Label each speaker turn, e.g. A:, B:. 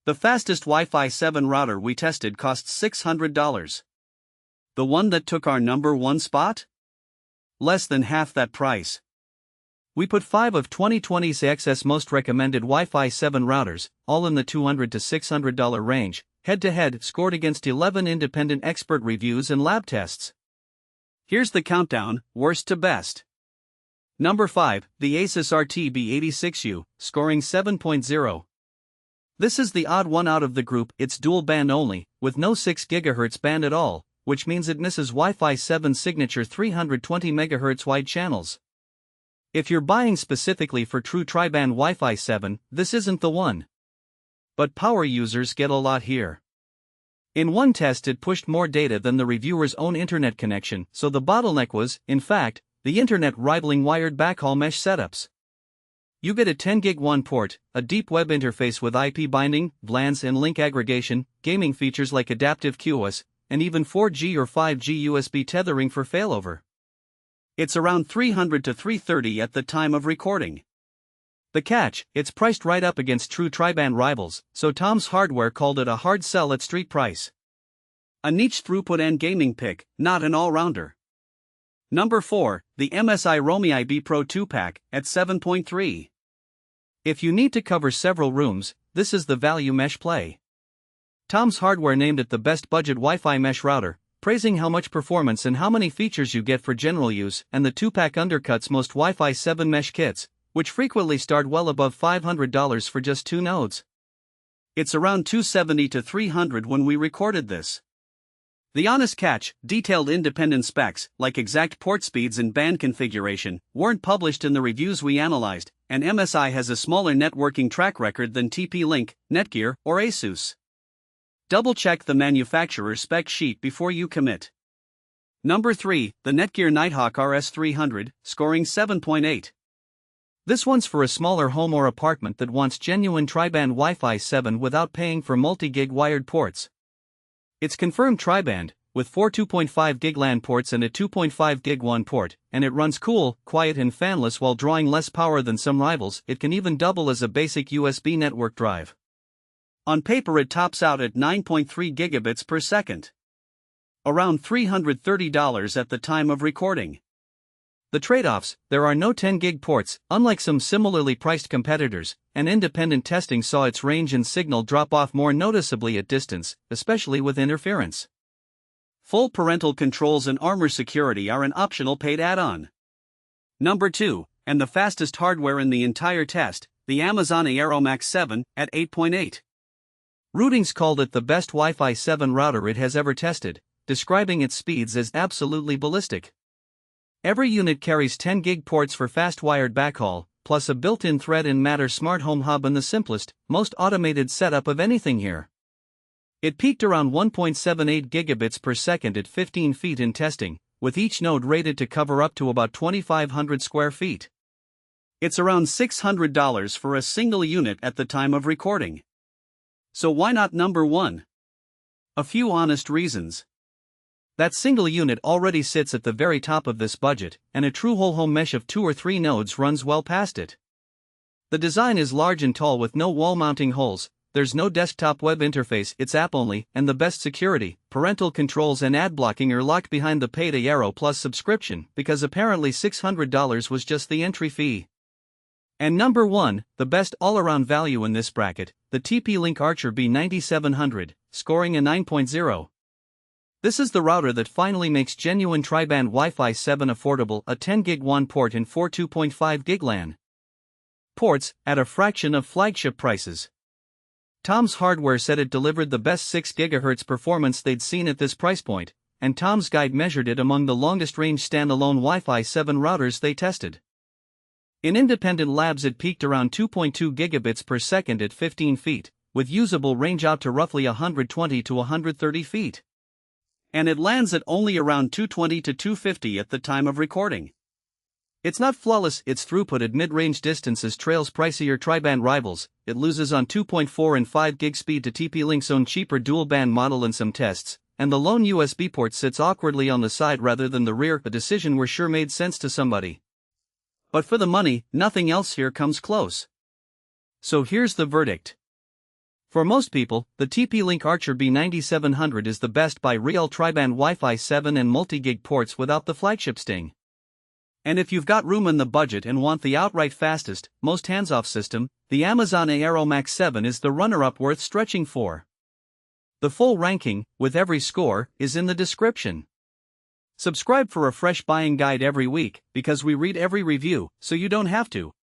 A: The fastest Wi-Fi 7 router we tested cost $600. The one that took our #1 spot? Less than half that price. We put 5 of 2020's ASUS most recommended Wi-Fi 7 routers, all in the $200 to $600 range, head-to-head, scored against 11 independent expert reviews and lab tests. Here's the countdown, worst to best. Number 5, the ASUS RTB86U, scoring 7.0. This is the odd one out of the group. It's dual band only, with no 6 GHz band at all, which means it misses Wi-Fi 7's signature 320 MHz wide channels. If you're buying specifically for true tri-band Wi-Fi 7, this isn't the one. But power users get a lot here. In one test it pushed more data than the reviewer's own internet connection, so the bottleneck was, in fact, the internet rivaling wired backhaul mesh setups. You get a 10 gig WAN port, a deep web interface with IP binding, VLANs and link aggregation, gaming features like adaptive QoS, and even 4G or 5G USB tethering for failover. It's around $300 to $330 at the time of recording. The catch, it's priced right up against true tri-band rivals, so Tom's Hardware called it a hard sell at street price. A niche throughput and gaming pick, not an all-rounder. Number 4, the MSI Roamii BE Pro 2-pack, at 7.3. If you need to cover several rooms, this is the value mesh play. Tom's Hardware named it the best budget Wi-Fi mesh router, praising how much performance and how many features you get for general use, and the 2-pack undercuts most Wi-Fi 7 mesh kits, which frequently start well above $500 for just 2 nodes. It's around $270 to $300 when we recorded this. The honest catch, detailed independent specs, like exact port speeds and band configuration, weren't published in the reviews we analyzed, and MSI has a smaller networking track record than TP-Link, Netgear, or ASUS. Double-check the manufacturer's spec sheet before you commit. Number 3, the Netgear Nighthawk RS300, scoring 7.8. This one's for a smaller home or apartment that wants genuine tri-band Wi-Fi 7 without paying for multi-gig wired ports. It's confirmed tri-band, with 4 2.5 gig LAN ports and a 2.5 gig WAN port, and it runs cool, quiet and fanless while drawing less power than some rivals. It can even double as a basic USB network drive. On paper it tops out at 9.3 gigabits per second. Around $330 at the time of recording. The trade-offs, there are no 10 gig ports, unlike some similarly priced competitors, and independent testing saw its range and signal drop off more noticeably at distance, especially with interference. Full parental controls and Armor security are an optional paid add-on. Number 2, and the fastest hardware in the entire test, the Amazon Eero Max 7, at 8.8. Rootings called it the best Wi-Fi 7 router it has ever tested, describing its speeds as absolutely ballistic. Every unit carries 10 gig ports for fast wired backhaul, plus a built-in Thread and Matter smart home hub and the simplest, most automated setup of anything here. It peaked around 1.78 gigabits per second at 15 feet in testing, with each node rated to cover up to about 2,500 square feet. It's around $600 for a single unit at the time of recording. So why not number 1? A few honest reasons. That single unit already sits at the very top of this budget, and a true whole home mesh of 2 or 3 nodes runs well past it. The design is large and tall with no wall mounting holes, there's no desktop web interface, it's app only, and the best security, parental controls and ad blocking are locked behind the paid Eero Plus subscription, because apparently $600 was just the entry fee. And number 1, the best all-around value in this bracket, the TP-Link Archer B9700, scoring a 9.0. This is the router that finally makes genuine tri-band Wi-Fi 7 affordable, a 10 gig WAN port and 4 2.5 gig LAN ports, at a fraction of flagship prices. Tom's Hardware said it delivered the best 6 GHz performance they'd seen at this price point, and Tom's Guide measured it among the longest-range standalone Wi-Fi 7 routers they tested. In independent labs it peaked around 2.2 gigabits per second at 15 feet, with usable range out to roughly 120 to 130 feet. And it lands at only around 220 to 250 at the time of recording. It's not flawless, its throughput at mid-range distances trails pricier tri-band rivals, it loses on 2.4 and 5 gig speed to TP-Link's own cheaper dual-band model in some tests, and the lone USB port sits awkwardly on the side rather than the rear, a decision we're sure made sense to somebody. But for the money, nothing else here comes close. So here's the verdict. For most people, the TP-Link Archer B9700 is the best by real tri-band Wi-Fi 7 and multi-gig ports without the flagship sting. And if you've got room in the budget and want the outright fastest, most hands-off system, the Amazon Aero Max 7 is the runner-up worth stretching for. The full ranking, with every score, is in the description. Subscribe for a fresh buying guide every week, because we read every review, so you don't have to.